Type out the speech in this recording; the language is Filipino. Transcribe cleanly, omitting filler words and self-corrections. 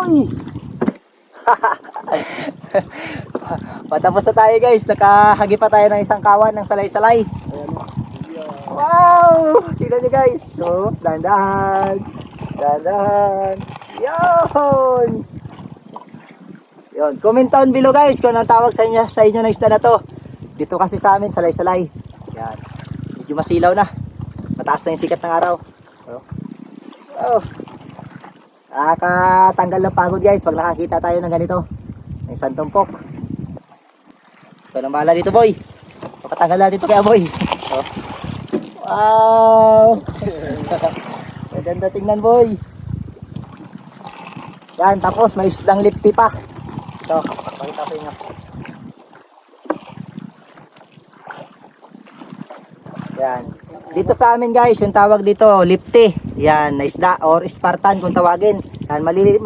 boy! Patapos na tayo guys. Nakahagi pa tayo ng isang kawan ng salay-salay. Wow! Tignan nyo guys. So, dandahan. Dandahan. Yun! Yun. Comment down below guys kung anong tawag sa inyo ng isda na to. Dito kasi sa amin, salay-salay. Yan. Medyo masilaw na. Mataas na yung sikat ng araw. Oh. Nakakatanggal ng pagod guys pag nakakita tayo ng ganito. Ng isang tumpok. Ito na bahala dito boy. Pakatanggal na dito kaya boy. Oh. Wow! Maganda tingnan boy. Yan, tapos may isdang lipti pa. Ito, pakita ko inyo. Yan. Dito sa amin guys, yung tawag dito, lipti. Yan, na isda or Spartan kung tawagin. Yan, malimit